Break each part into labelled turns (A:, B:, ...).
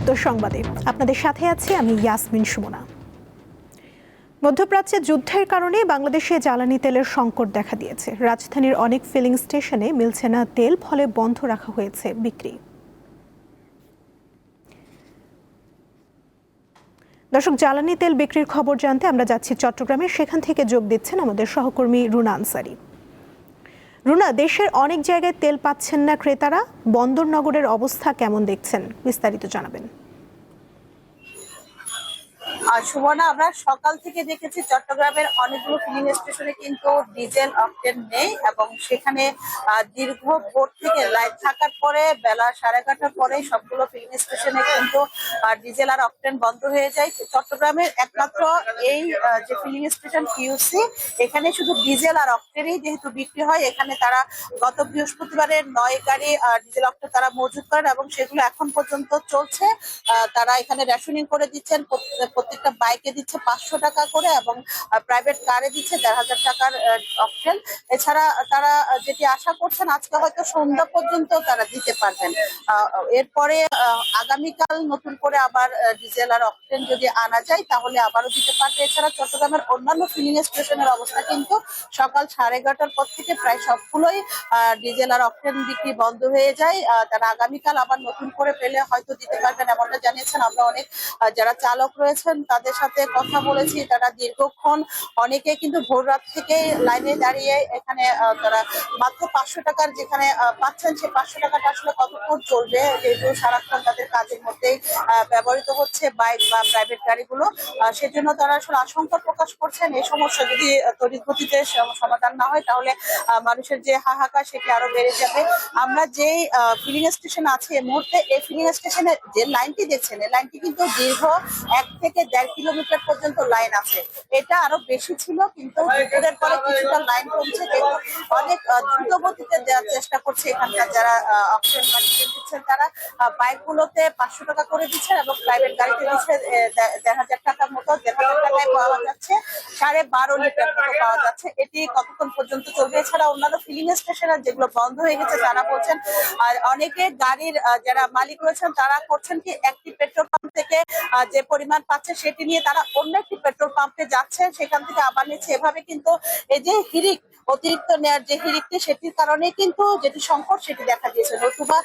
A: যুক্ত সংবাদে আপনাদের সাথে আছি আমি ইয়াসমিন সুমনা। মধ্যপ্রাচ্যে যুদ্ধের কারণে বাংলাদেশে জ্বালানি তেলের সংকট দেখা দিয়েছে। রাজধানীর অনেক ফিলিং স্টেশনে মিলছে না তেল, ফলে বন্ধ রাখা হয়েছে বিক্রি। দর্শক, জ্বালানি তেল বিক্রির খবর জানতে আমরা যাচ্ছি চট্টগ্রামে। সেখান থেকে যোগ দিচ্ছেন আমাদের সহকর্মী রুনা আনসারি। রুনা, দেশের অনেক জায়গায় তেল পাচ্ছেন না ক্রেতারা, বন্দরনগরের অবস্থা কেমন দেখছেন, বিস্তারিত জানাবেন।
B: সুবর্ণা, আমরা সকাল থেকে দেখেছি চট্টগ্রামের অনেকগুলো ফিলিং স্টেশনে কিন্তু ডিজেল অকটেন নেই এবং সেখানে দীর্ঘ ভোর থেকে লাইন থাকার পরে বেলা 11:30টার পরে সবগুলো ফিলিং স্টেশনে কিন্তু ডিজেল আর অকটেন বন্ধ হয়ে যায়। চট্টগ্রামের একমাত্র এই যে ফিলিং স্টেশন পিইউসি, এখানে শুধু ডিজেল আর অকটেনই যেহেতু বিক্রি হয়, এখানে তারা গত বৃহস্পতিবারের 9 গাড়ি ডিজেল অকটেন তারা মজুত করেন এবং সেগুলো এখন পর্যন্ত চলছে। তারা এখানে রেশনিং করে দিচ্ছেন, প্রত্যেকটা বাইকে দিচ্ছে 500 টাকা করে এবং প্রাইভেট কারে দিচ্ছে 1,500 টাকার অকটেন। এছাড়া তারা যেটি আশা করছেন আজকে হয়তো সন্ধ্যা পর্যন্ত তারা দিতে পারবেন। এরপরে আগামীকাল নতুন করে আবার ডিজেল আর অকটেন যদি আনা যায় তাহলে আবারও দিতে পারবে। এছাড়া চট্টগ্রামের অন্যান্য ফিলিং স্টেশনের অবস্থা কিন্তু সকাল 11:30টার পর থেকে প্রায় সবগুলোই ডিজেল আর অকটেন বিক্রি বন্ধ হয়ে যায়। তারা আগামীকাল আবার নতুন করে পেলে হয়তো দিতে পারবেন এমনটা জানিয়েছেন। আমরা অনেক যারা চালক রয়েছেন তাদের সাথে কথা বলেছি, তারা দীর্ঘক্ষণ অনেকে কিন্তু ভোর রাত থেকে লাইনে দাঁড়িয়ে এখানে তারা মাত্র 500 টাকার যেখানে পাচ্ছেন, সে 500 টাকাটা আসলে কতক্ষণ চলবে, যেহেতু সারাক্ষণ তাদের কাজের মধ্যেই ব্যবহৃত হচ্ছে বাইক বা প্রাইভেট গাড়িগুলো। সেজন্য তারা আসলে আশঙ্কা প্রকাশ করছেন এই সমস্যা যদি তড়িৎ গতিতে সমাধান না হয় তাহলে মানুষের যে হাহাকার সেটি আরো বেড়ে যাবে। আমরা যেই ফিলিং স্টেশন আছে এই মুহূর্তে, এই ফিলিং স্টেশনে যে লাইনটি দেখছেন এই লাইনটি কিন্তু দীর্ঘ 1 থেকে 1.5 কিলোমিটার পর্যন্ত লাইন আছে। এটা আরো বেশি ছিল, কিন্তু দুপুরের পরে কিছুটা লাইন কমছে। অনেক দ্রুত গতিতে দেওয়ার চেষ্টা করছে এখানকার যারা অকটেন বা ডিজেল দিচ্ছেন, তারা বাইক গুলোতে 500 টাকা করে দিচ্ছেন এবং প্রাইভেট গাড়িতে দিচ্ছে 1,500 টাকার মতো। 1,500 টাকায় পাওয়া যাচ্ছে 12.5 লিটার মতো পাওয়া যাচ্ছে। এটি কতক্ষণ পর্যন্ত চলবে? এছাড়া অন্যান্য ফিলিং স্টেশন যেগুলো বন্ধ হয়ে গেছে তারা বলছেন, আর অনেকে গাড়ির যারা মালিক রয়েছেন তারা করছেন কি, একটি পেট্রোল পাম্প থেকে যে পরিমাণ পাচ্ছে সেটি নিয়ে তারা অন্য একটি পেট্রোল পাম্পে যাচ্ছে, সেখান থেকে আবার নিচ্ছে। এভাবে কিন্তু এই যে হিরিক, অতিরিক্ত নেয়ার যে হিরিকটি, সেটির কারণে কিন্তু যেটি সংকট সেটি দেখা দিয়েছে। নতুবা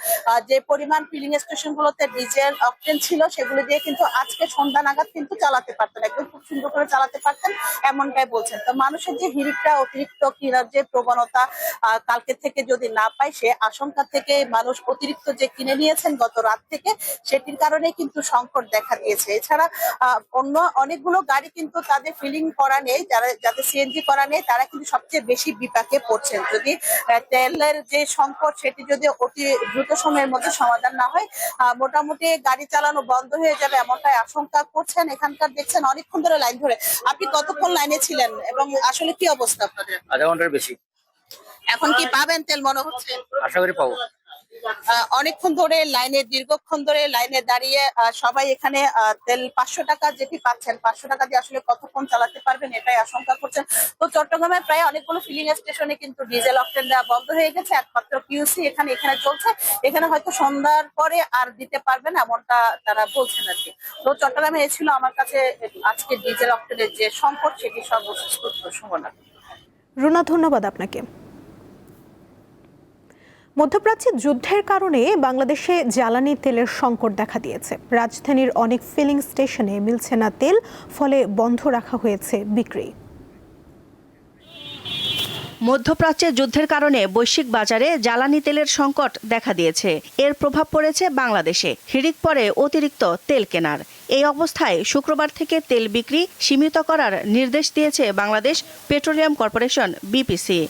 B: যে পরিমাণ ফিলিং স্টেশন গুলোতে ডিজেল অকটেন ছিল সেগুলো দিয়ে কিন্তু আজকে সন্ধ্যা নাগাদ কিন্তু চালাতে পারতেন, একদম খুব সুন্দর করে চালাতে পারতেন এমনটাই বলছেন। তো মানুষের যে হিরিকটা, অতিরিক্ত কেনার যে প্রবণতা কালকে থেকে যদি না পায়, সে আশঙ্কা থেকে মানুষ অতিরিক্ত যে কিনে নিয়েছেন গত রাত থেকে, সেটির কারণে কিন্তু সংকট দেখা দিয়েছে। এছাড়া অন্য অনেকগুলো গাড়ি কিন্তু তাদের ফিলিং করা নেই, যাদের সিএনজি করা নেই, তারা কিন্তু সবচেয়ে বেশি বিপাকে পড়ছেন। যদি তেলের যে সংকট সেটি যদি অতি দ্রুত সময়ের মধ্যে সমাধান না হয়, মোটামুটি গাড়ি চালানো বন্ধ হয়ে যাবে এমনটাই আশঙ্কা করছেন। এখানকার দেখছেন অনেকক্ষণ ধরে লাইন ধরে। আপনি কতক্ষণ লাইনে ছিলেন এবং আসলে কি অবস্থা আপনাদের?
C: আধা ঘন্টার বেশি।
B: এখন কি পাবেন তেল মনে হচ্ছে?
C: আশা করি পাবো।
B: অনেকক্ষণ ধরে লাইনে, দীর্ঘক্ষণ ধরে লাইনে দাঁড়িয়ে সবাই এখানে তেল 500 টাকা যেটি পাচ্ছেন, 500 টাকা দিয়ে আসলে কতক্ষণ চালাতে পারবেন এটাই আশঙ্কা করছেন। তো চট্টগ্রামের প্রায় অনেকগুলো ফিলিং স্টেশনে কিন্তু ডিজেল অকটেন দেওয়া বন্ধ হয়ে গেছে, একমাত্র পিইউসি এখানে চলছে। এখানে হয়তো সন্ধ্যার পরে আর দিতে পারবেন এমনটা তারা বলছেন আর কি। তো চট্টগ্রামে এ ছিল আমার কাছে আজকে ডিজেল অকটেনের যে সংকট সেটি সর্বশেষ তথ্য। সুমনা।
A: রুনা, ধন্যবাদ আপনাকে। মধ্যপ্রাচ্যে যুদ্ধের কারণে বাংলাদেশে জ্বালানি তেলের সংকট দেখা দিয়েছে। রাজধানীর অনেক ফিলিং স্টেশনে মিলছে না তেল, ফলে বন্ধ রাখা হয়েছে বিক্রি।
D: মধ্যপ্রাচ্যে যুদ্ধের কারণে বৈশ্বিক বাজারে জ্বালানি তেলের সংকট দেখা দিয়েছে। এর প্রভাব পড়েছে বাংলাদেশে। হিড়িক পড়ে অতিরিক্ত তেল কেনার। এই অবস্থায় শুক্রবার থেকে তেল বিক্রি সীমিত করার নির্দেশ দিয়েছে বাংলাদেশ পেট্রোলিয়াম কর্পোরেশন বিপিসি।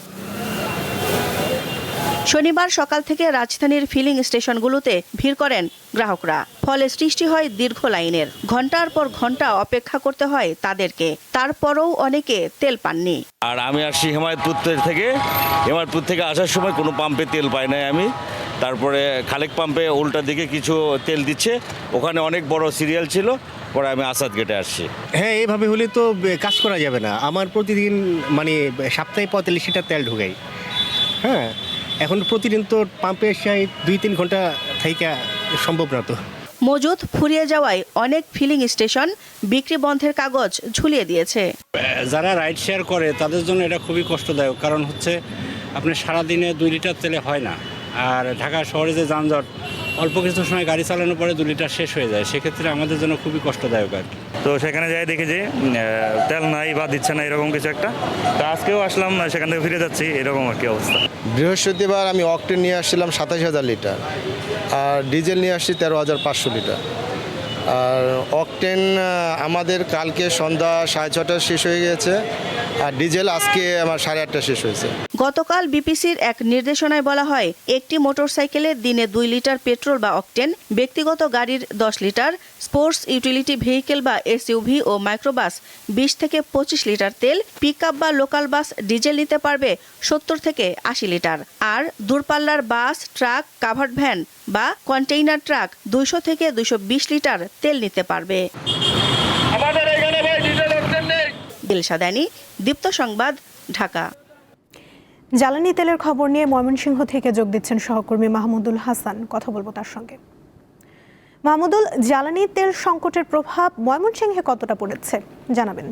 D: শনিবার সকাল থেকে রাজধানীর ফিলিং স্টেশনগুলোতে ভিড় করেন গ্রাহকরা। ফলে সৃষ্টি হয় দীর্ঘ লাইনের। ঘন্টার পর ঘন্টা অপেক্ষা করতে হয় তাদেরকে। তারপরও অনেকে তেল পাননি।
E: আর আমি আসছি হেমায়তপুর থেকে আসার সময় কোনো পাম্পে তেল পাই নাই আমি। তারপরে খালেক পাম্পে উল্টা দিকে কিছু তেল দিচ্ছে, ওখানে অনেক বড় সিরিয়াল ছিল, পরে আমি আসাদ গেটে আসছি।
F: হ্যাঁ, এইভাবে হলে তো কাজ করা যাবে না। আমার প্রতিদিন মানে সপ্তাহে 45 লিটার তেল ঢুকাই। হ্যাঁ, এখন প্রতিদিন তো পাম্পে এসে 2-3 ঘন্টা থেকে সম্ভব না তো।
D: মজুদ ফুরিয়ে যাওয়ায় অনেক ফিলিং স্টেশন বিক্রি বন্ধের কাগজ ঝুলিয়ে দিয়েছে।
C: যারা রাইড শেয়ার করে তাদের জন্য এটা খুবই কষ্টদায়ক, কারণ হচ্ছে আপনার সারাদিনে 2 লিটার তেলে হয় না। আর ঢাকা শহরে যে যানজট, অল্প কিছু সময় গাড়ি চালানোর পরে 2 লিটার শেষ হয়ে যায়, সেক্ষেত্রে আমাদের জন্য খুবই কষ্টদায়ক আর কি।
G: তো সেখানে যাই দেখি যে তেল নাই বা দিচ্ছে না এরকম কিছু একটা। তো আজকেও আসলাম, সেখান থেকে ফিরে যাচ্ছি, এরকম আর কি অবস্থা।
H: বৃহস্পতিবার আমি অকটেন নিয়ে আসছিলাম 27,000 লিটার, আর ডিজেল নিয়ে আসছি 13,500 লিটার। আর অকটেন আমাদের কালকে সন্ধ্যা 6:30 শেষ হয়ে গেছে, আর ডিজেল আজকে আমার 8:30 শেষ হয়েছে।
D: গতকাল বিপিসির এক নির্দেশনায় বলা হয়, একটি মোটরসাইকেলে দিনে 2 লিটার পেট্রোল বা অকটেন, ব্যক্তিগত গাড়ির 10 লিটার, স্পোর্টস ইউটিলিটি ভেহিকেল বা এসইউভি ও মাইক্রোবাস 20 থেকে 25 লিটার তেল, পিকআপ বা লোকাল বাস ডিজেল নিতে পারবে 70 থেকে 80 লিটার, আর দূরপাল্লার বাস, ট্রাক, কাভার্ড ভ্যান বা কন্টেইনার ট্রাক 200 থেকে 220 লিটার তেল নিতে পারবে। দিলশা দানি, দীপ্ত সংবাদ, ঢাকা।
A: জ্বালানি তেলের খবর নিয়ে ময়মনসিংহ থেকে যোগ দিচ্ছেন সহকর্মী মাহমুদুল হাসান। কথা বলবো তার সঙ্গে। মাহমুদুল, জ্বালানি তেল সংকটের প্রভাব ময়মনসিংহে কতটা পড়েছে জানাবেন।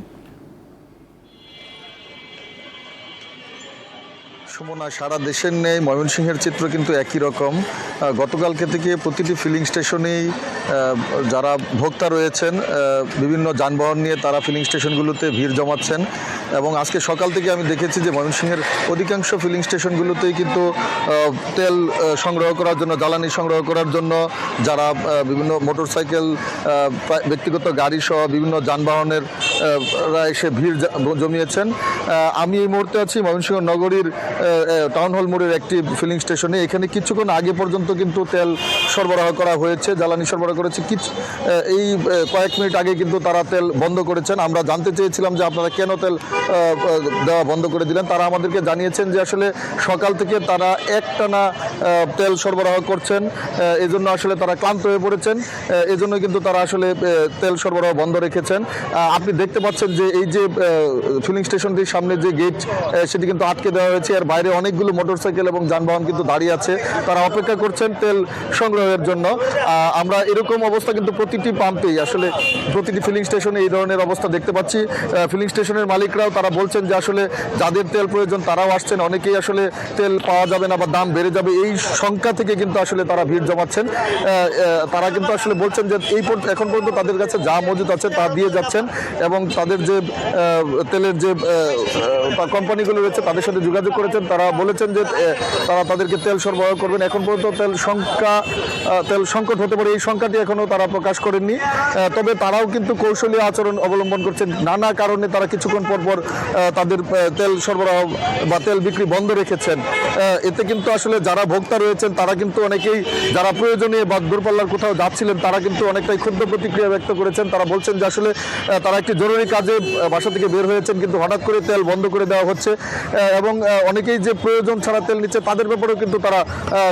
I: সুমনা, সারা দেশের নেই ময়মনসিংহের চিত্র কিন্তু একই রকম। গতকালকে থেকে প্রতিটি ফিলিং স্টেশনেই যারা ভোক্তা রয়েছেন বিভিন্ন যানবাহন নিয়ে তারা ফিলিং স্টেশনগুলোতে ভিড় জমাচ্ছেন, এবং আজকে সকাল থেকে আমি দেখেছি যে ময়মনসিংহের অধিকাংশ ফিলিং স্টেশনগুলোতেই কিন্তু তেল সংগ্রহ করার জন্য, জ্বালানি সংগ্রহ করার জন্য যারা বিভিন্ন মোটরসাইকেল, ব্যক্তিগত গাড়ি সহ বিভিন্ন যানবাহনের এসে ভিড় জমিয়েছেন। আমি এই মুহূর্তে আছি ময়মনসিংহ নগরীর টাউন হল মোড়ের একটি ফিলিং স্টেশনে। এখানে কিছুক্ষণ আগে পর্যন্ত কিন্তু তেল সরবরাহ করা হয়েছে, জ্বালানি সরবরাহ করেছে। এই কয়েক মিনিট আগে কিন্তু তারা তেল বন্ধ করেছেন। আমরা জানতে চেয়েছিলাম যে আপনারা কেন তেল দেওয়া বন্ধ করে দিলেন। তারা আমাদেরকে জানিয়েছেন যে আসলে সকাল থেকে তারা একটানা তেল সরবরাহ করছেন, এজন্য আসলে তারা ক্লান্ত হয়ে পড়েছেন, এজন্য কিন্তু তারা আসলে তেল সরবরাহ বন্ধ রেখেছেন। আপনি দেখতে পাচ্ছেন যে এই যে ফিলিং স্টেশনটির সামনে যে গেট, সেটি কিন্তু আটকে দেওয়া হয়েছে। এর বাইরে অনেকগুলো মোটরসাইকেল এবং যানবাহন কিন্তু দাঁড়িয়ে আছে, তারা অপেক্ষা করছেন তেল সংগ্রহের জন্য। আমরা এরকম অবস্থা কিন্তু প্রতিটি পাম্পেই, আসলে প্রতিটি ফিলিং স্টেশনে এই ধরনের অবস্থা দেখতে পাচ্ছি। ফিলিং স্টেশনের মালিকরাও তারা বলছেন যে আসলে যাদের তেল প্রয়োজন তারাও আসছেন, অনেকেই আসলে তেল পাওয়া যাবে না বা দাম বেড়ে যাবে এই শঙ্কা থেকে কিন্তু আসলে তারা ভিড় জমাচ্ছেন। তারা কিন্তু আসলে বলছেন যে এখন পর্যন্ত তাদের কাছে যা মজুদ আছে তা দিয়ে যাচ্ছেন, এবং তাদের যে তেলের যে কোম্পানিগুলো রয়েছে তাদের সাথে যোগাযোগ করেছেন। তারা বলেছেন যে তারা তাদেরকে তেল সরবরাহ করবেন। এখন পর্যন্ত তেল সংকট হতে পারে এই সংখ্যাটি এখনও তারা প্রকাশ করেননি। তবে তারাও কিন্তু কৌশলী আচরণ অবলম্বন করছেন। নানা কারণে তারা কিছুক্ষণ পর তাদের তেল সরবরাহ বা তেল বিক্রি বন্ধ রেখেছেন। এতে কিন্তু আসলে যারা ভোক্তা রয়েছেন তারা কিন্তু অনেকেই, যারা প্রয়োজনীয় বা দূরপাল্লার কোথাও যাচ্ছিলেন, তারা কিন্তু অনেকটাই ক্ষুব্ধ প্রতিক্রিয়া ব্যক্ত করেছেন। তারা বলছেন যে আসলে তারা একটি জরুরি কাজে বাসা থেকে বের হয়েছেন, কিন্তু হঠাৎ করে তেল বন্ধ করে দেওয়া হচ্ছে, এবং অনেকেই যে প্রয়োজন ছাড়া তেল নিচ্ছে তাদের ব্যাপারেও কিন্তু তারা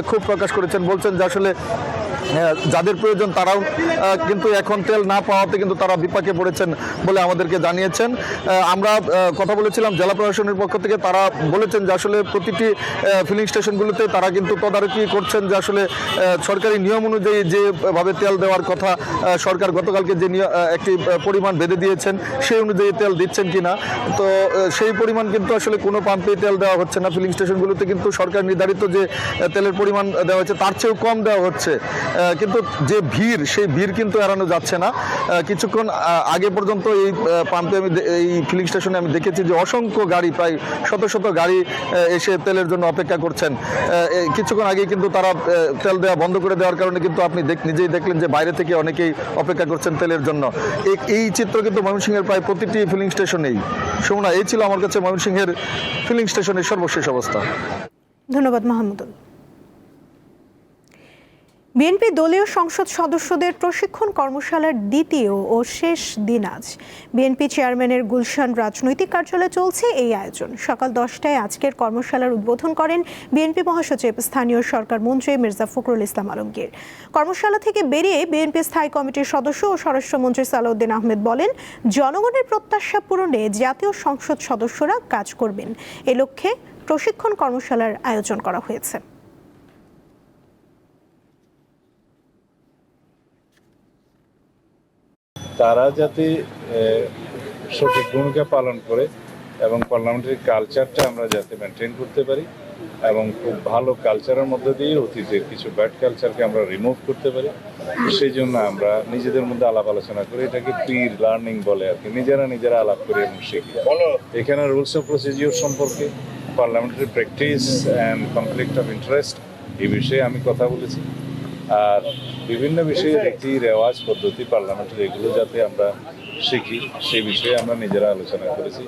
I: ক্ষোভ প্রকাশ করেছেন। বলছেন যে আসলে যাদের প্রয়োজন তারাও কিন্তু এখন তেল না পাওয়াতে কিন্তু তারা বিপাকে পড়েছেন বলে আমাদেরকে জানিয়েছেন। আমরা কথা বলেছিলাম জেলা প্রশাসনের পক্ষ থেকে, তারা বলেছেন যে আসলে প্রতিটি ফিলিং স্টেশনগুলোতে তারা কিন্তু তদারকি করছেন যে আসলে সরকারি নিয়ম অনুযায়ী যেভাবে তেল দেওয়ার কথা সরকার গতকালকে যে একটি পরিমাণ বেঁধে দিয়েছেন সেই অনুযায়ী তেল দিচ্ছেন কিনা। তো সেই পরিমাণ কিন্তু আসলে কোনো পাম্পে তেল দেওয়া হচ্ছে না। ফিলিং স্টেশনগুলোতে কিন্তু সরকার নির্ধারিত যে তেলের পরিমাণ দেওয়া হচ্ছে তার চেয়েও কম দেওয়া হচ্ছে, কিন্তু যে ভিড় সেই ভিড় কিন্তু এড়ানো যাচ্ছে না। কিছুক্ষণ আগে পর্যন্ত এই পাম্পে এই ফিলিং স্টেশনে আমি দেখেছি যে অসংখ্য গাড়ি, প্রায় শত শত গাড়ি এসে তেলের জন্য অপেক্ষা করছেন। কিছুক্ষণ আগে কিন্তু তারা তেল দেওয়া বন্ধ করে দেওয়ার কারণে কিন্তু আপনি নিজেই দেখলেন যে বাইরে থেকে অনেকেই অপেক্ষা করছেন তেলের জন্য। এই চিত্র কিন্তু ময়মনসিংহের প্রায় প্রতিটি ফিলিং স্টেশনেই। সুমনা, এই ছিল আমার কাছে ময়মনসিংহের ফিলিং স্টেশনের সর্বশেষ অবস্থা।
A: ধন্যবাদ মাহমুদুল। বিএনপি দলীয় সংসদ সদস্যদের প্রশিক্ষণ কর্মশালার দ্বিতীয় ও শেষ দিন আজ বিএনপি চেয়ারম্যানের গুলশান রাজনৈতিক কার্যালয়ে চলছে এই আয়োজন। সকাল 10টায় আজকের কর্মশালার উদ্বোধন করেন বিএনপি মহাসচিব স্থানীয় সরকার মন্ত্রী মির্জা ফখরুল ইসলাম আলমগীর। কর্মশালা থেকে বেরিয়ে বিএনপি স্থায়ী কমিটির সদস্য ও স্বরাষ্ট্রমন্ত্রী সালাউদ্দিন আহমেদ বলেন, জনগণের প্রত্যাশা পূরণে জাতীয় সংসদ সদস্যরা কাজ করবেন। এ লক্ষ্যে প্রশিক্ষণ কর্মশালার আয়োজন করা হয়েছে।
J: তারা যাতে সঠিক ভূমিকা পালন করে এবং পার্লামেন্টারি কালচারটা আমরা যাতে মেনটেন করতে পারি এবং খুব ভালো কালচারের মধ্যে দিয়ে অতীতের কিছু ব্যাড কালচারকে আমরা রিমুভ করতে পারি, সেই জন্য আমরা নিজেদের মধ্যে আলাপ আলোচনা করি। এটাকে পির লার্নিং বলে আর কি, নিজেরা আলাপ করে এবং শিখি। এখানে রুলস অফ প্রসিজিওর সম্পর্কে, parliamentary practice and conflict of interest এই বিষয়ে আমি কথা বলেছি। আর বিভিন্ন বিষয়ে রীতি রেওয়াজ পদ্ধতি পার্লামেন্টের এগুলো যাতে আমরা শিখি সেই বিষয়ে আমরা নিজেরা আলোচনা করেছি।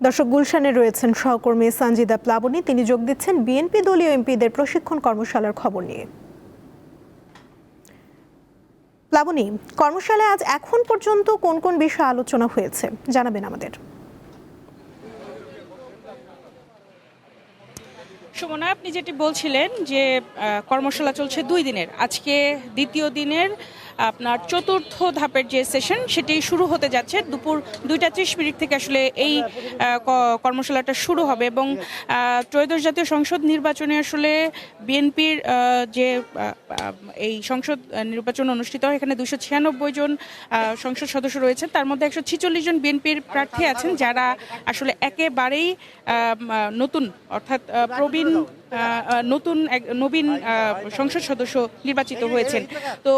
A: দর্শক, গুলশানে রয়েছেন সহকর্মী সানজিদা প্লাবনী। তিনি যোগ দিচ্ছেন বিএনপি দলীয় এমপিদের প্রশিক্ষণ কর্মশালার খবর নিয়ে। প্লাবনী, কর্মশালায় আজ এখন পর্যন্ত কোন কোন বিষয়ে আলোচনা হয়েছে জানাবেন আমাদের।
K: সুমনা, আপনি যেটি বলছিলেন যে কর্মশালা চলছে 2 দিনের, আজকে দ্বিতীয় দিনের আপনার চতুর্থ ধাপের যে সেশন সেটি শুরু হতে যাচ্ছে। দুপুর 2:30 থেকে আসলে এই কর্মশালাটা শুরু হবে এবং ত্রয়োদশ জাতীয় সংসদ নির্বাচনে আসলে বিএনপির যে এই সংসদ নির্বাচন অনুষ্ঠিত হয়, এখানে 296 জন সংসদ সদস্য রয়েছেন, তার মধ্যে 146 জন বিএনপির প্রার্থী আছেন যারা আসলে একেবারেই নতুন, অর্থাৎ নবীন সংসদ সদস্য নির্বাচিত হয়েছেন। তো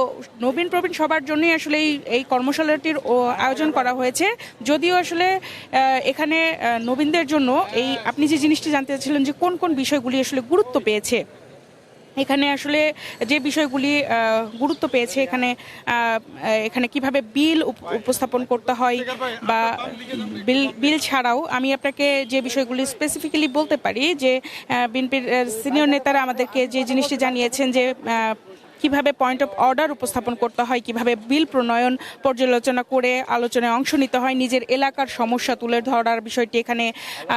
K: নবীন প্রবীণ সবার জন্যই আসলে এই কর্মশালাটির আয়োজন করা হয়েছে। যদিও আসলে এখানে নবীনদের জন্য এই আপনি যে জিনিসটি জানতে চাচ্ছিলেন যে কোন কোন বিষয়গুলি আসলে গুরুত্ব পেয়েছে, এখানে আসলে যে বিষয়গুলি গুরুত্ব পেয়েছে, এখানে কিভাবে বিল উপস্থাপন করতে হয় বা বিল ছাড়াও আমি আপনাকে যে বিষয়গুলি স্পেসিফিক্যালি বলতে পারি যে বিএনপির সিনিয়র নেতারা আমাদেরকে যে জিনিসটি জানিয়েছেন যে কিভাবে পয়েন্ট অফ অর্ডার উপস্থাপন করতে হয়, কিভাবে বিল প্রণয়ন পর্যালোচনা করে আলোচনায় অংশ নিতে হয়, নিজের এলাকার সমস্যা তুলে ধরার বিষয়টি এখানে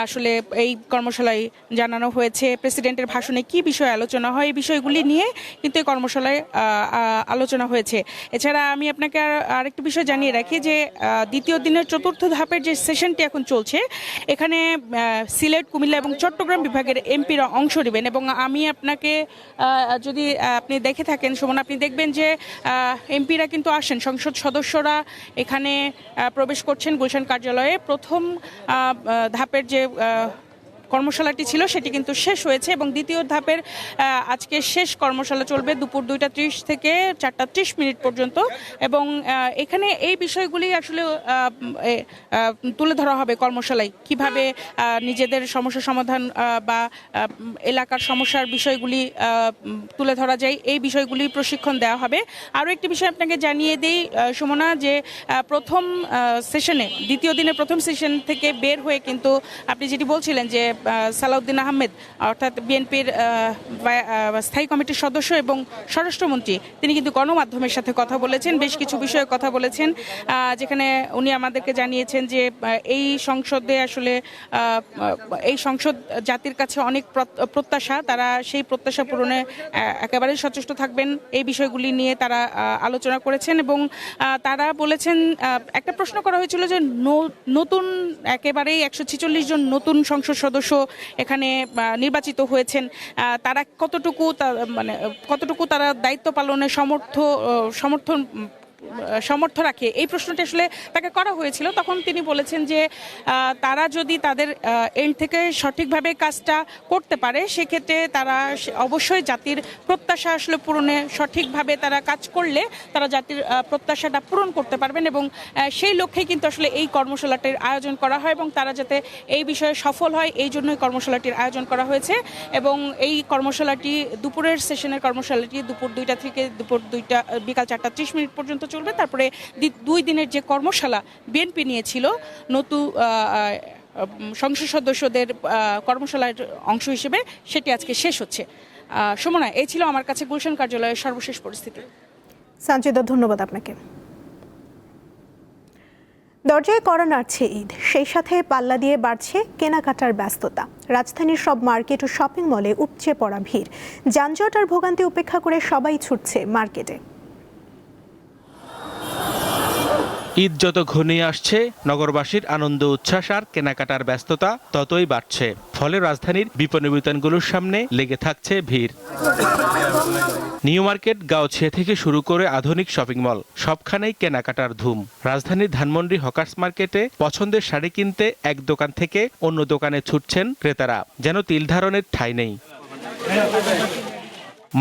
K: আসলে এই কর্মশালায় জানানো হয়েছে। প্রেসিডেন্টের ভাষণে কি বিষয়ে আলোচনা হয় এই বিষয়গুলি নিয়ে কিন্তু এই কর্মশালায় আলোচনা হয়েছে। এছাড়া আমি আপনাকে আরেকটি বিষয় জানিয়ে রাখি যে দ্বিতীয় দিনের চতুর্থ ধাপের যে সেশনটি এখন চলছে, এখানে সিলেট, কুমিল্লা এবং চট্টগ্রাম বিভাগের এমপিরা অংশ নেবেন এবং আমি আপনাকে যদি আপনি দেখে থাকেন সুমন, আপনি দেখবেন যে এমপিরা কিন্তু আসেন, সংসদ সদস্যরা এখানে প্রবেশ করছেন গুলশান কার্যালয়ে। প্রথম ধাপের যে কর্মশালাটি ছিল সেটি কিন্তু শেষ হয়েছে এবং দ্বিতীয় ধাপের আজকে শেষ কর্মশালা চলবে দুপুর 2:30 থেকে 4:30 পর্যন্ত এবং এখানে এই বিষয়গুলি আসলে তুলে ধরা হবে কর্মশালায়, কিভাবে নিজেদের সমস্যা সমাধান বা এলাকার সমস্যার বিষয়গুলি তুলে ধরা যায়, এই বিষয়গুলি প্রশিক্ষণ দেওয়া হবে। আরও একটি বিষয় আপনাকে জানিয়ে দিই সুমনা, যে প্রথম সেশনে, দ্বিতীয় দিনের প্রথম সেশন থেকে বের হয়ে কিন্তু আপনি যেটি বলছিলেন যে সালাউদ্দিন আহমেদ অর্থাৎ বিএনপির স্থায়ী কমিটির সদস্য এবং স্বরাষ্ট্রমন্ত্রী, তিনি কিন্তু গণমাধ্যমের সাথে কথা বলেছেন, বেশ কিছু বিষয়ে কথা বলেছেন, যেখানে উনি আমাদেরকে জানিয়েছেন যে এই সংসদে আসলে এই সংসদ জাতির কাছে অনেক প্রত্যাশা, তারা সেই প্রত্যাশা পূরণে একেবারে সচেষ্ট থাকবেন। এই বিষয়গুলি নিয়ে তারা আলোচনা করেছেন এবং তারা বলেছেন, একটা প্রশ্ন করা হয়েছিল যে নতুন একেবারেই 146 জন নতুন সংসদ সদস্য এখানে নির্বাচিত হয়েছেন, তারা কতটুকু তারা দায়িত্ব পালনে সমর্থ রাখে, এই প্রশ্নটি আসলে তাকে করা হয়েছিল। তখন তিনি বলেছেন যে তারা যদি তাদের এন্ড থেকে সঠিকভাবে কাজটা করতে পারে সেক্ষেত্রে তারা অবশ্যই জাতির প্রত্যাশা আসলে পূরণে সঠিকভাবে তারা কাজ করলে তারা জাতির প্রত্যাশাটা পূরণ করতে পারবেন এবং সেই লক্ষ্যে কিন্তু আসলে এই কর্মশালাটির আয়োজন করা হয় এবং তারা যাতে এই বিষয়ে সফল হয় এই জন্যই কর্মশালাটির আয়োজন করা হয়েছে এবং এই কর্মশালাটি দুপুরের সেশনের কর্মশালাটি দুপুর 2টা থেকে বিকাল 4:30 পর্যন্ত চলবে। তারপরে 2 দিনের যে কর্মশালা বিএনপি নিয়েছিল নতুন সংসদ সদস্যদের কর্মশালার অংশ হিসেবে, সেটি আজকে শেষ হচ্ছে। সুমনা, এই ছিল আমার কাছে গুলশান কার্যালয়ের সর্বশেষ পরিস্থিতি।
A: সানজিদা, ধন্যবাদ আপনাকে। দরজায় কড়া নাড়ছে ঈদ, সেই সাথে পাল্লা দিয়ে বাড়ছে কেনাকাটার ব্যস্ততা। রাজধানীর সব মার্কেট ও শপিং মলে উপচে পড়া ভিড়, যানজট আর ভোগান্তি উপেক্ষা করে সবাই ছুটছে মার্কেটে।
L: ঈদ যত ঘনিয়ে আসছে, নগরবাসীর আনন্দ উচ্ছ্বাস আর কেনাকাটার ব্যস্ততা ততই বাড়ছে। ফলে রাজধানীর বিপণী বিতানগুলোর সামনে লেগে থাকছে ভিড়। নিউ মার্কেট, গাউছিয়া থেকে শুরু করে আধুনিক শপিং মল সবখানেই কেনাকাটার ধুম। রাজধানীর ধানমন্ডি হকার্স মার্কেটে পছন্দের শাড়ি কিনতে এক দোকান থেকে অন্য দোকানে ছুটছেন ক্রেতারা, যেন তিল ধারণের ঠাঁই নেই।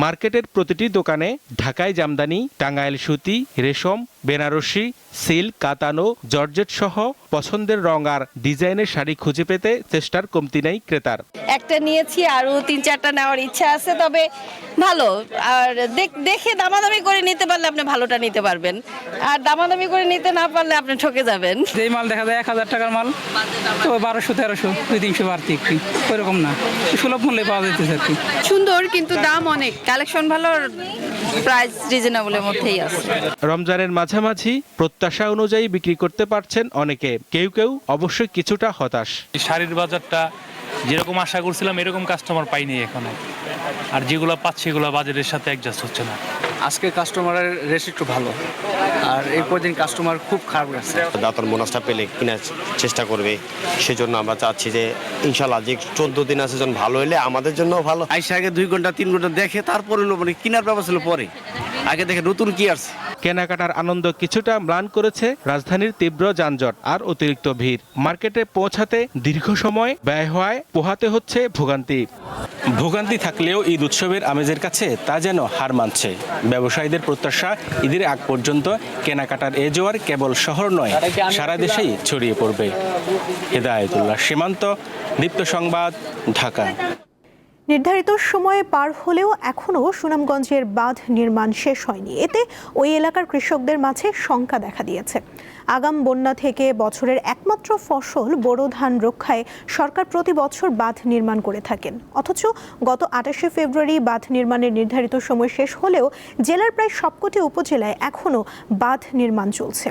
L: মার্কেটের প্রতিটি দোকানে ঢাকাই জামদানি, টাঙ্গাইল সুতি, রেশম, বেনারসি, সিল্ক, কাতানো, জর্জেট সহ পছন্দের রং আর ডিজাইনের শাড়ি খুঁজে পেতে চেষ্টার কমতি নেই ক্রেতার।
M: একটা নিয়েছি, আরো 3-4টা নেওয়ার ইচ্ছা আছে, তবে ভালো। আর দেখে দামাদামি করে নিতে পারলে আপনি ভালোটা নিতে পারবেন, আর দামাদামি করে নিতে না পারলে আপনি ঠকে যাবেন।
N: যেই মাল দেখা যায় 1000 টাকার মাল, তো 1200-1300, 200-300 বাড়তি, ওইরকম না, সুলভ মূল্যে পাওয়া যাইতেছে আর কি।
M: সুন্দর, কিন্তু দাম অনেক, কালেকশন ভালো, প্রাইস রিজনেবলের মধ্যেই আছে।
L: রমজানের মাঝামাঝি প্রত্যাশা অনুযায়ী বিক্রি করতে পারছেন অনেকে, কেউ কেউ অবশ্যই কিছুটা হতাশ।
O: শাড়ির বাজারটা যেরকম আশা করছিলাম এরকম কাস্টমার পাইনি এখনো, আর যেগুলো পাচ্ছি এগুলো বাজারের সাথে অ্যাডজাস্ট হচ্ছে না।
P: আজকে কাস্টমারের রেট একটু ভালো, আর এরপর দিন কাস্টমার খুব খারাপ গেছে।
Q: দাঁতন বোনাসটা পেলে কেনার চেষ্টা করবে, সেজন্য আমরা চাচ্ছি যে ইনশাল্লাহ যে 14 দিন আছে যখন ভালো হলে আমাদের জন্য ভালো।
P: আইসা আগে 2 ঘন্টা 3 ঘন্টা দেখে তারপরে মানে কেনার ব্যবস্থা হলো পরে, আগে দেখে নতুন কি আসছে।
L: কেনাকাটার আনন্দ কিছুটা ম্লান করেছে রাজধানীর তীব্র যানজট আর অতিরিক্ত ভিড়। মার্কেটে পৌঁছাতে দীর্ঘ সময় ব্যয় হওয়ায় পোহাতে হচ্ছে ভোগান্তি। ভোগান্তি থাকলেও ঈদ উৎসবের আমেজের কাছে তা যেন হার মানছে। ব্যবসায়ীদের প্রত্যাশা ঈদের আগ পর্যন্ত কেনাকাটার এ জোয়ার কেবল শহর নয়, সারা দেশেই ছড়িয়ে পড়বে। হেদায়েতুল্লাহ সীমান্ত, দীপ্ত সংবাদ, ঢাকা।
A: নির্ধারিত সময়ে পার হলেও এখনও সুনামগঞ্জের বাঁধ নির্মাণ শেষ হয়নি। এতে ওই এলাকার কৃষকদের মাঝে শঙ্কা দেখা দিয়েছে। আগাম বন্যা থেকে বছরের একমাত্র ফসল বোরো ধান রক্ষায় সরকার প্রতি বছর বাঁধ নির্মাণ করে থাকেন, অথচ গত 28শে ফেব্রুয়ারি বাঁধ নির্মাণের নির্ধারিত সময় শেষ হলেও জেলার প্রায় সবকটি উপজেলায় এখনও বাঁধ নির্মাণ চলছে।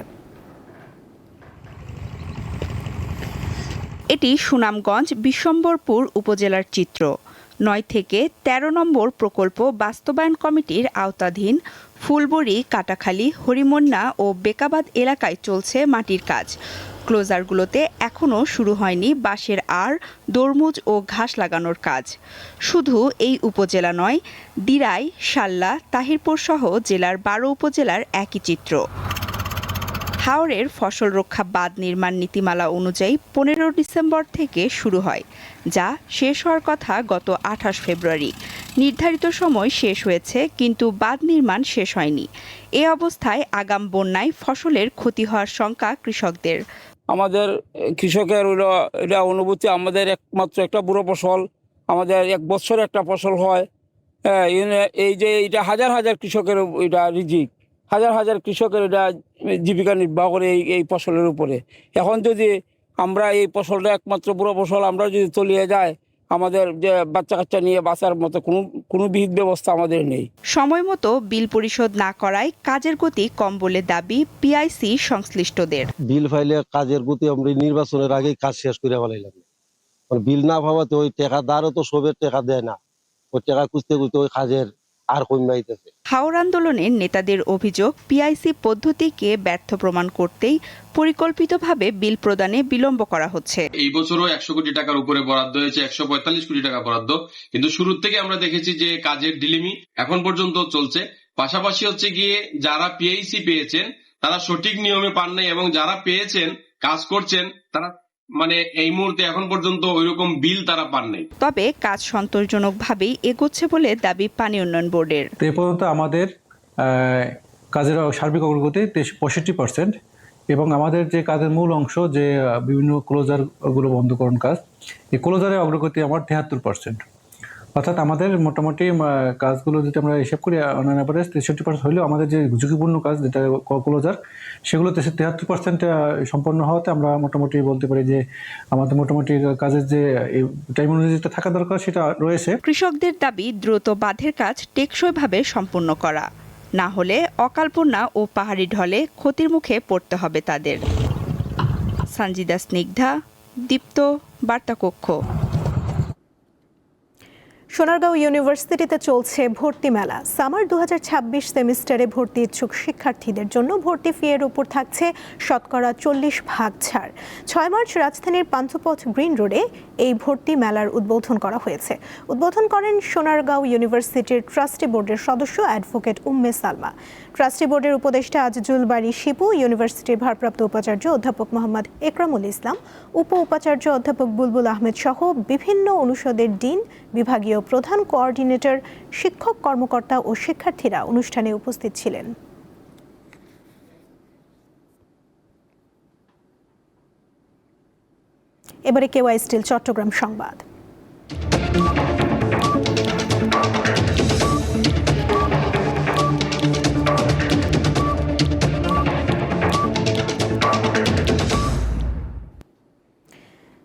R: এটি সুনামগঞ্জ বিশ্বম্বরপুর উপজেলার চিত্র। 9 থেকে 13 নম্বর প্রকল্প বাস্তবায়ন কমিটির আওতাধীন ফুলবড়ি, কাটাখালী, হরিমন্না ও বেকাবাদ এলাকায় চলছে মাটির কাজ। ক্লোজারগুলোতে এখনও শুরু হয়নি বাঁশের আর, দরমুজ ও ঘাস লাগানোর কাজ। শুধু এই উপজেলা নয়, দিরাই, শাল্লা, তাহিরপুর সহ জেলার 12 উপজেলার একই চিত্র। হাওরের ফসল রক্ষা বাঁধ নির্মাণ নীতিমালা অনুযায়ী 15 ডিসেম্বর থেকে শুরু হয়, যা শেষ হওয়ার কথা গত 28 ফেব্রুয়ারি। নির্ধারিত সময় শেষ হয়েছে, কিন্তু বাঁধ নির্মাণ শেষ হয়নি। এ অবস্থায় আগাম বন্যায় ফসলের ক্ষতি হওয়ার শঙ্কা কৃষকদের।
N: আমাদের কৃষকের এটা অনুভূতি, আমাদের একমাত্র একটা বুড়ো ফসল, আমাদের 1 বছর একটা ফসল হয়। এই যে এটা হাজার হাজার কৃষকের এটা রিজিক, হাজার হাজার কৃষকের এটা জীবিকা নির্বাহ করে এই ফসলের উপরে। এখন যদি আমরা এই ফসলটা একমাত্র বুড়ো ফসল আমরা যদি তলিয়ে যায়, আমাদের যে বাচ্চা কাচ্চা নিয়ে বাঁচার মতো কোনো বিহিত ব্যবস্থা আমাদের নেই।
R: সময় মতো বিল পরিশোধ না করায় কাজের গতি কম বলে দাবি পিআইসি সংশ্লিষ্টদের।
S: বিল ফাইলে কাজের গতি আমরা নির্বাচনের আগেই কাজ শেষ করে ফেলাইলাম। বিল না ভাবাতে ওই টাকাদারও তো সবের টাকা দেয় না, ওই টাকা খুঁজতে খুঁজতে ওই কাজের আর কমাইতেছে।
R: হাওর আন্দোলনের নেতাদের অভিযোগ, পিআইসি পদ্ধতিকে ব্যর্থ প্রমাণ করতেই পরিকল্পিতভাবে বিল প্রদানে বিলম্ব করা হচ্ছে।
T: এই বছরও 100 কোটি টাকার উপরে বরাদ্দ হয়েছে, 145 কোটি টাকা বরাদ্দ, কিন্তু শুরুর থেকে আমরা দেখেছি যে কাজের ডিলিমি এখন পর্যন্ত চলছে। পাশাপাশি হচ্ছে গিয়ে যারা পিআইসি পেয়েছেন তারা সঠিক নিয়মে পান নাই, এবং যারা পেয়েছেন কাজ করছেন তারা এই মুহূর্তে এখন পর্যন্ত ওইরকম বিল তারা পান নাই।
R: তবে কাজ সন্তোষজনকভাবেই এগোচ্ছে বলে দাবি পানি উন্নয়ন বোর্ডের।
U: এ পর্যন্ত আমাদের কাজের সার্বিক অগ্রগতি 65%, এবং আমাদের যে কাজের মূল অংশ যে বিভিন্ন ক্লোজারগুলো বন্ধকরণ কাজ, এই ক্লোজারের অগ্রগতি আমার 73%। অর্থাৎ আমাদের মোটামুটি কাজগুলো যদি আমরা হিসাব করি অন অ্যাভারেজ 63% হলেও আমাদের যে ঝুঁকিপূর্ণ কাজ যেটা ক্লোজার, সেগুলো 73% সম্পন্ন হওয়াতে আমরা মোটামুটি বলতে পারি যে আমাদের মোটামুটি কাজের যে টাইম অনুযায়ী থাকা দরকার সেটা রয়েছে।
R: কৃষকদের দাবি দ্রুত বাঁধের কাজ টেকসইভাবে সম্পন্ন করা, না হলে অকাল বন্যা ও পাহাড়ি ঢলে ক্ষতির মুখে পড়তে হবে তাদের। সঞ্জিদা স্নিগ্ধা, দীপ্ত, বার্তা কক্ষ।
A: সোনারগাঁও ইউনিভার্সিটিতে চলছে ভর্তি মেলা। সামার 2026 সেমিস্টারে ভর্তি ইচ্ছুক শিক্ষার্থীদের জন্য ভর্তি ফি এর উপর থাকছে শতকরা 40% ছাড়। 6 মার্চ রাজধানীর পান্থপথ গ্রিন রোডে এই ভর্তি মেলার উদ্বোধন করা হয়েছে। উদ্বোধন করেন সোনারগাঁও ইউনিভার্সিটির ট্রাস্টি বোর্ডের সদস্য অ্যাডভোকেট উম্মে সালমা। ট্রাস্টি বোর্ডের উপদেষ্টা আজিজুল বারী শিপু, ইউনিভার্সিটির ভারপ্রাপ্ত উপাচার্য অধ্যাপক মোহাম্মদ একরামুল ইসলাম, উপ উপাচার্য অধ্যাপক বুলবুল আহমেদ সহ বিভিন্ন অনুষদের ডিন, বিভাগীয় প্রধান কোঅর্ডিনেটর, শিক্ষক কর্মকর্তা ও শিক্ষার্থীরা অনুষ্ঠানে উপস্থিত ছিলেন। এবারে কেওয়াই স্টিল চট্টগ্রাম সংবাদ।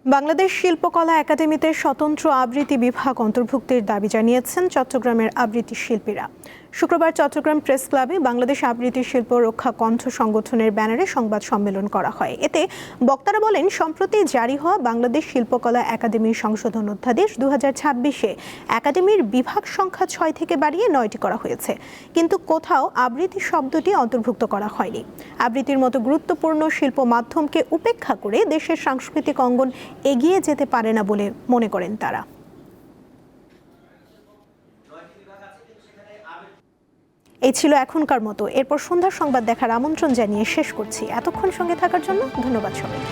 A: বাংলাদেশ শিল্পকলা একাডেমিতে স্বতন্ত্র আবৃত্তি বিভাগ অন্তর্ভুক্তির দাবি জানিয়েছেন চট্টগ্রামের আবৃত্তি শিল্পীরা। শুক্রবার চট্টগ্রাম প্রেস ক্লাবে বাংলাদেশ আবৃত্তি শিল্প রক্ষা কণ্ঠ সংগঠনের ব্যানারে সংবাদ সম্মেলন করা হয়। এতে বক্তারা বলেন, সম্প্রতি জারি হওয়া বাংলাদেশ শিল্পকলা একাডেমির সংশোধন অধ্যাদেশ 2026-এ একাডেমির বিভাগ সংখ্যা 6 থেকে বাড়িয়ে 9টি করা হয়েছে, কিন্তু কোথাও আবৃত্তি শব্দটি অন্তর্ভুক্ত করা হয়নি। আবৃত্তির মতো গুরুত্বপূর্ণ শিল্প মাধ্যমকে উপেক্ষা করে দেশের সাংস্কৃতিক অঙ্গন এগিয়ে যেতে পারে না বলে মনে করেন তারা। এই ছিল এখনকার মতো। এরপর সন্ধ্যার সংবাদ দেখার আমন্ত্রণ জানিয়ে শেষ করছি। এতক্ষণ সঙ্গে থাকার জন্য ধন্যবাদ সবাইকে।